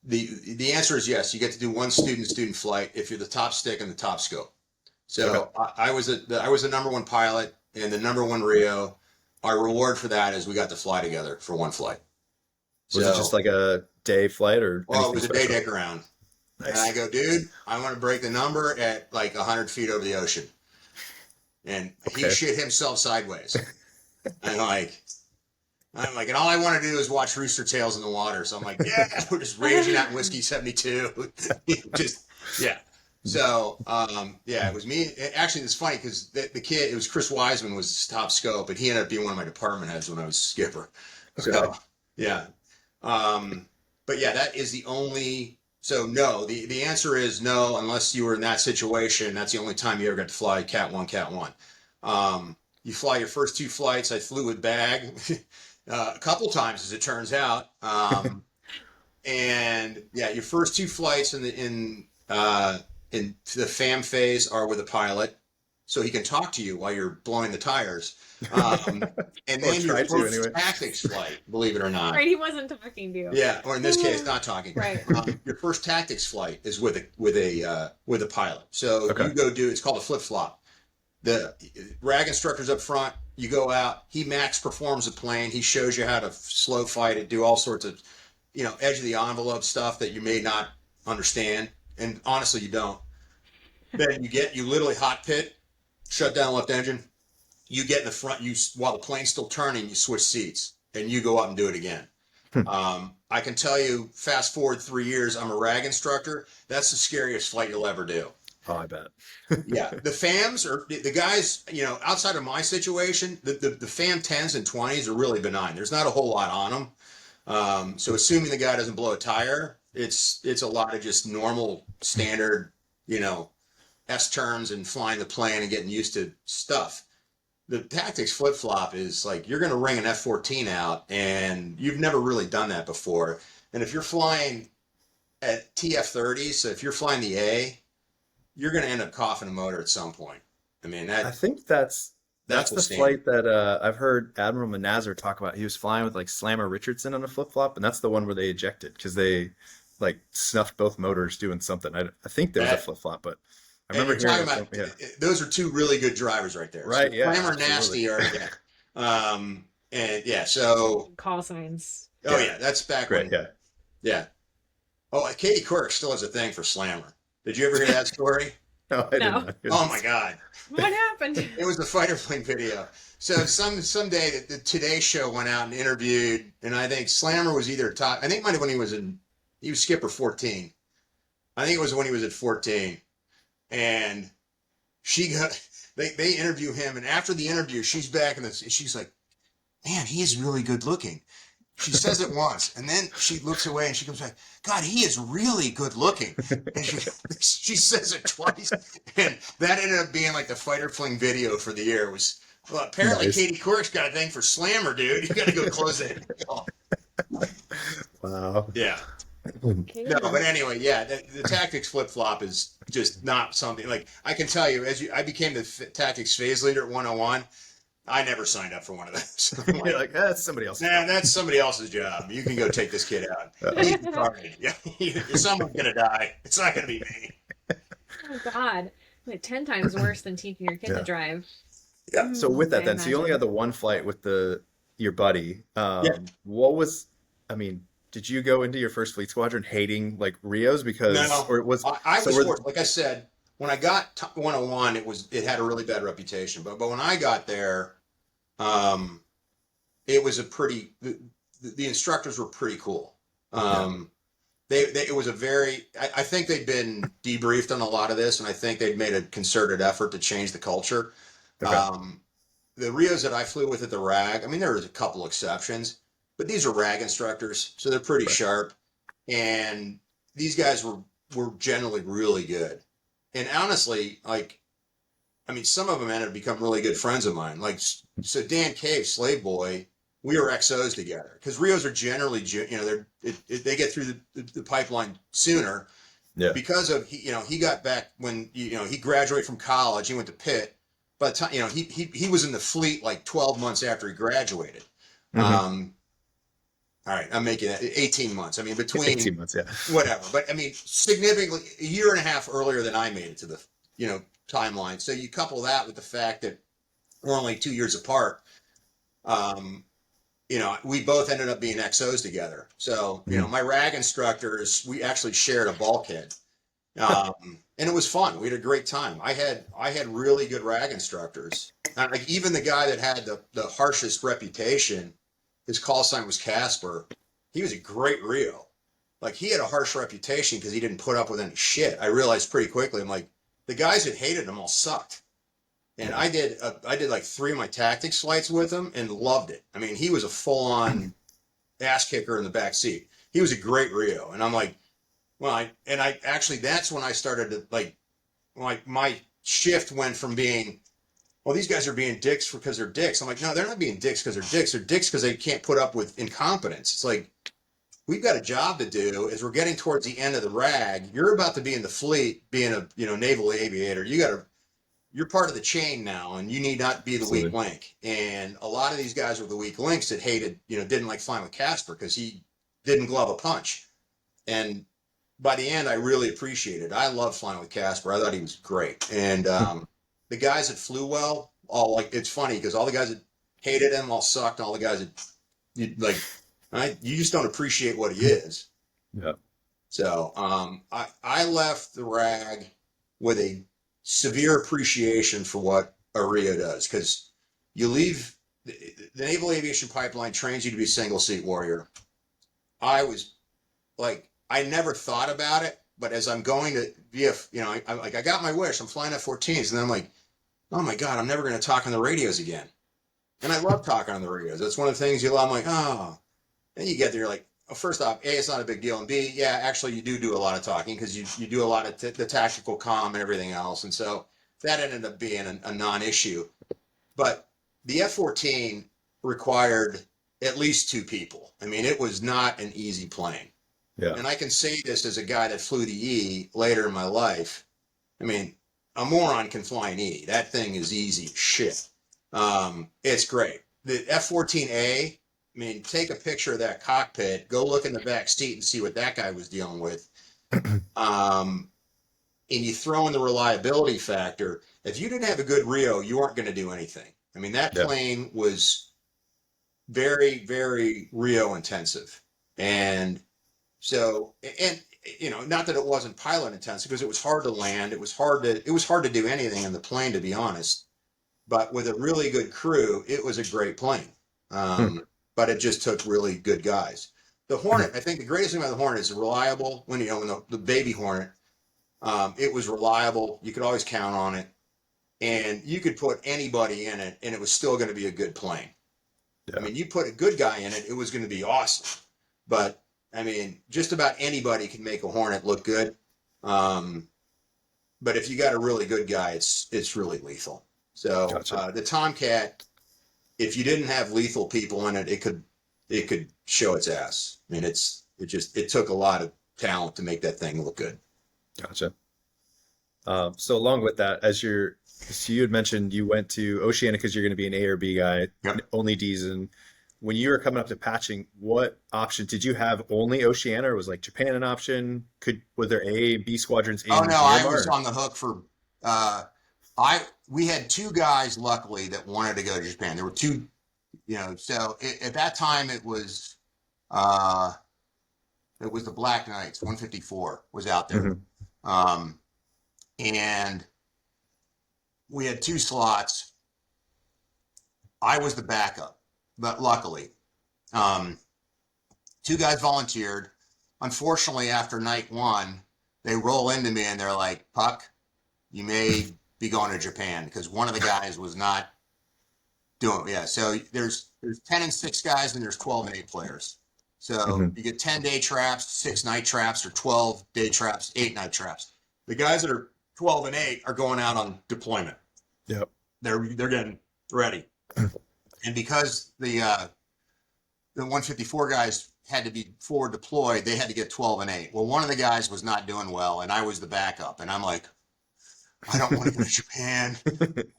The answer is yes. You get to do one student flight if you're the top stick and the top scope. So I was the number one pilot and the number one Rio. Our reward for that is we got to fly together for one flight. Was it just like a day flight or? Well, it was a day deck around. Nice. And I go, dude, I want to break the number at like 100 feet over the ocean. And he shit himself sideways. I'm like, and all I want to do is watch rooster tails in the water. So I'm like, yeah, we're just raging out Whiskey 72. So, it was me. Actually, it's funny because the kid, it was Chris Wiseman was top scope, and he ended up being one of my department heads when I was skipper. Okay. So, yeah. But yeah, that is the only, so no, the answer is no, unless you were in that situation. That's the only time you ever got to fly Cat 1. You fly your first two flights. I flew with bag a couple times, as it turns out. And yeah, your first two flights in the FAM phase are with a pilot, so he can talk to you while you're blowing the tires. And then your first tactics flight, believe it or not. Right, he wasn't talking to you. Yeah, or in this case, not talking. Right. Your first tactics flight is with a pilot. So you go do, it's called a flip flop. The RAG instructor's up front. You go out. He max performs the plane. He shows you how to slow fight it, do all sorts of, edge of the envelope stuff that you may not understand. And honestly, you don't. Then you literally hot pit, shut down left engine. You get in the front, while the plane's still turning, you switch seats and you go up and do it again. I can tell you, fast forward 3 years, I'm a RAG instructor. That's the scariest flight you'll ever do. Oh, I bet. Yeah. The FAMs are the guys, outside of my situation, the FAM 10s and 20s are really benign. There's not a whole lot on them. So assuming the guy doesn't blow a tire, it's a lot of just normal standard, S-turns and flying the plane and getting used to stuff. The tactics flip-flop is like you're going to ring an F-14 out, and you've never really done that before. And if you're flying at TF-30, so if you're flying the A, you're going to end up coughing a motor at some point. I mean, I think that's the flight that I've heard Admiral Manazar talk about. He was flying with like Slammer Richardson on a flip-flop, and that's the one where they ejected because they like snuffed both motors doing something. I think there was a flip-flop, but I remember hearing those are two really good drivers right there. Right, so Slammer Nasty are, so call signs. Oh yeah, that's back when. Yeah. Oh, Katie Quirk still has a thing for Slammer. Did you ever hear that story? No, I didn't. Oh my God. What happened? It was the fighter plane video. So someday the Today Show went out and interviewed, and I think Slammer was either top. I think it might have when he was skipper 14. I think it was when he was at 14, and they interview him, and after the interview, she's back and she's like, "Man, he is really good looking." She says it once, and then she looks away and she comes back, "God, he is really good looking." And she says it twice, and that ended up being like the fighter fling video for the year. It was apparently nice. Katie Quirk's got a thing for Slammer, dude. You got to go close it. Wow. Yeah. No, but anyway, the tactics flip flop is just not something like I can tell you. I became the tactics phase leader at 101. I never signed up for one of those. You're like, that's somebody else. Nah, that's somebody else's job. You can go take this kid out. He's retarded. Yeah, someone's gonna die. It's not gonna be me. Oh God, like 10 times worse than teaching your kid to drive. Yeah. So with that, I then, so you only had imagine. the one flight with your buddy. Yeah. What was, I mean, did you go into your first fleet squadron hating like Rios because, No, or it was, I so was were, fortunate. Like I said, when I got 101, it had a really bad reputation. But when I got there, um, it was a pretty. The instructors were pretty cool. yeah, It was a very. I think they'd been debriefed on a lot of this, and I think they'd made a concerted effort to change the culture. okay, Um, the Rios that I flew with at the RAG, I mean, there was a couple exceptions, but these are RAG instructors, so they're pretty right, sharp. And these guys were generally really good. And honestly, like, I mean, some of them ended up becoming really good friends of mine. Like, so Dan Cave, Slave Boy, we were XOs together because Rios are generally, they get through the pipeline sooner yeah, because of he got back when he graduated from college. He went to Pitt. By the time he was in the fleet like 12 months after he graduated. hmm All right, I'm making it 18 months. I mean, between 18 months, yeah, whatever, but I mean, significantly a year and a half earlier than I made it to the timeline. So you couple that with the fact that we're only 2 years apart. Um, we both ended up being XOs together. So hmm my RAG instructors, we actually shared a bulkhead. And it was fun. We had a great time. I had really good RAG instructors. Like even the guy that had the harshest reputation, his call sign was Casper. He was a great Rio. Like he had a harsh reputation because he didn't put up with any shit. I realized pretty quickly. I'm like, the guys that hated him all sucked. And yeah, I did like 3 of my tactics flights with him and loved it. I mean, he was a full on ass kicker in the back seat. He was a great Rio. And I'm like, well, I actually that's when I started to like my shift went from being, well, these guys are being dicks because they're dicks. I'm like, no, they're not being dicks because they're dicks. They're dicks because they can't put up with incompetence. It's like we've got a job to do as we're getting towards the end of the RAG. You're about to be in the fleet, being a naval aviator. You're part of the chain now, and you need not be the weak absolutely, link. And a lot of these guys were the weak links that hated, didn't like flying with Casper because he didn't glove a punch. And by the end, I really appreciated it. I loved flying with Casper. I thought he was great. And the guys that flew well, all like it's funny because all the guys that hated him all sucked. All the guys that you just don't appreciate what he is. yeah, So I left the RAG with a severe appreciation for what a Rio does because you leave the Naval Aviation Pipeline trains you to be a single seat warrior. I was like, I never thought about it, but as I'm going to VF, I got my wish. I'm flying F-14s, and then I'm like, oh my god, I'm never going to talk on the radios again. And I love talking on the radios. That's one of the things you love. I'm like, oh. And you get there, you're like, well, first off, A, it's not a big deal, and B, yeah, actually, you do a lot of talking because you do a lot of the tactical comm and everything else, and so that ended up being a non-issue. But the F-14 required at least 2 people. I mean, it was not an easy plane. yeah, And I can say this as a guy that flew the E later in my life. I mean, a moron can fly an E. That thing is easy as shit. It's great. The F-14A, I mean, take a picture of that cockpit, go look in the back seat and see what that guy was dealing with. And you throw in the reliability factor. If you didn't have a good Rio, you weren't going to do anything. I mean, that yeah, plane was very, very Rio intensive. And so, and not that it wasn't pilot intensive because it was hard to land. It was hard to do anything in the plane, to be honest. But with a really good crew, it was a great plane. hmm, But it just took really good guys. The Hornet, I think the greatest thing about the Hornet is reliable. When the baby Hornet, it was reliable. You could always count on it, and you could put anybody in it, and it was still going to be a good plane. I yeah, mean, you put a good guy in it, it was going to be awesome. But I mean, just about anybody can make a Hornet look good. Um, but if you got a really good guy, it's really lethal. So gotcha. the Tomcat, if you didn't have lethal people in it, it could show its ass. I mean, it took a lot of talent to make that thing look good. Gotcha. So along with that, so you had mentioned you went to Oceania because you're going to be an A or B guy, Yep. only D's. And when you were coming up to patching, what option did you have? Only Oceania, or was like Japan an option? Was there A, B squadrons in Oh no, I was Miramar? on the hook for we had two guys luckily that wanted to go to Japan. There were two, so at that time uh it was the Black Knights, 154 was out there. Um and we had two slots. I was the backup, but luckily, two guys volunteered. Unfortunately, after night one, they roll into me and they're like, Puck, you may be going to Japan, because one of the guys was not doing, yeah. So there's 10 and 6 guys, and there's 12 and 8 players. So you get 10 day traps, 6 night traps, or 12 day traps, 8 night traps. The guys that are 12 and 8 are going out on deployment. Yep. They're getting ready. And because the 154 guys had to be forward deployed, they had to get 12 and 8. Well, one of the guys was not doing well, and I was the backup. And I'm like, I don't want to go to Japan.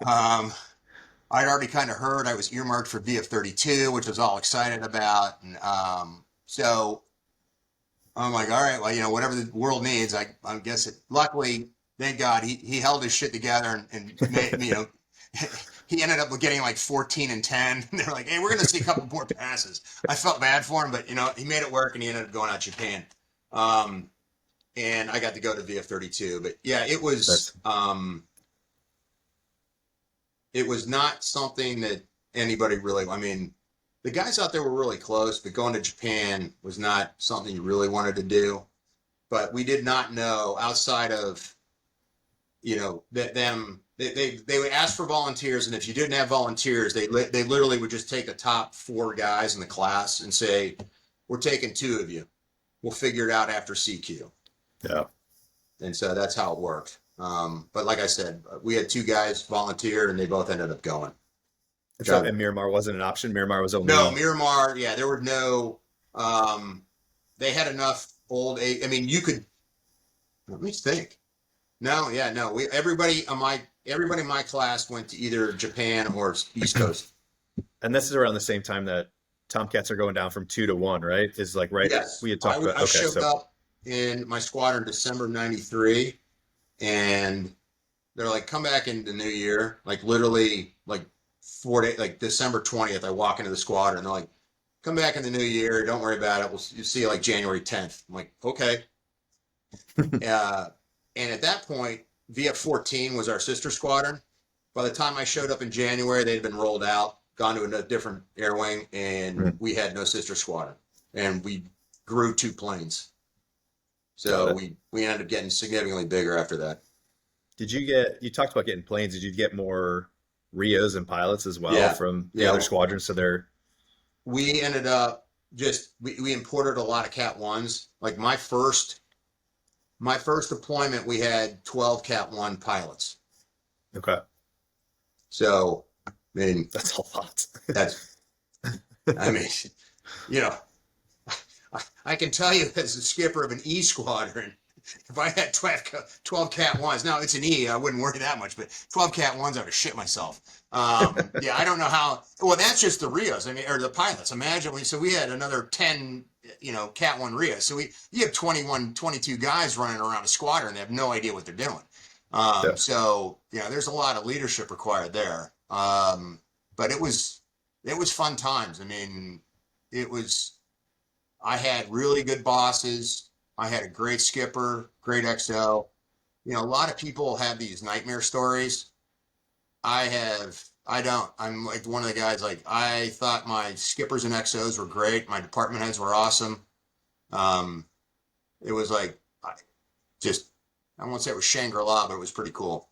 I'd already kind of heard I was earmarked for VF-32, which I was all excited about. And so I'm like, all right, well, whatever the world needs, I guess it. Luckily, thank God, he held his shit together and made, he ended up getting like 14 and 10. And they're like, hey, we're going to see a couple more passes. I felt bad for him, but he made it work, and he ended up going out to Japan. And I got to go to VF-32. But yeah, it was not something that anybody really, the guys out there were really close, but going to Japan was not something you really wanted to do. But we did not know, outside of, that they would ask for volunteers, and if you didn't have volunteers, they literally would just take the top 4 guys in the class and say, we're taking 2 of you. We'll figure it out after CQ. Yeah. And so that's how it worked. But like I said, we had 2 guys volunteer, and they both ended up going. So, and Miramar wasn't an option. Miramar was only Miramar. Yeah, there were no. They had enough old. You could. Let me think. No. Everybody in my class went to either Japan or East Coast. And this is around the same time that Tomcats are going down from 2 to 1, right? Is like right. Yes. We had talked about. I showed up in my squadron December '93, and they're like, come back in the new year. Like literally, like 4 days, like December 20th, I walk into the squadron, and they're like, come back in the new year. Don't worry about it. We'll see you like January 10th. I'm like, okay. And at that point, VF-14 was our sister squadron. By the time I showed up in January, they'd been rolled out, gone to a different air wing, and we had no sister squadron. And we grew 2 planes. So we ended up getting significantly bigger after that. You talked about getting planes. Did you get more Rios and pilots as well from the other squadrons? So we ended up we imported a lot of Cat 1s. Like my first deployment, we had 12 Cat 1 pilots. Okay. So, that's a lot. I can tell you as a skipper of an E squadron, if I had 12 Cat 1s, now it's an E, I wouldn't worry that much, but 12 Cat 1s, I would shit myself. I don't know how, well, that's just the Rios, or the pilots. Imagine, we had another 10, Cat 1 Rios. So you have 21, 22 guys running around a squadron. They have no idea what they're doing. So, there's a lot of leadership required there. But it was fun times. I had really good bosses. I had a great skipper, great XO. A lot of people have these nightmare stories. I don't. I'm like one of the guys, like, I thought my skippers and XOs were great. My department heads were awesome. It was like, I won't say it was Shangri-La, but it was pretty cool.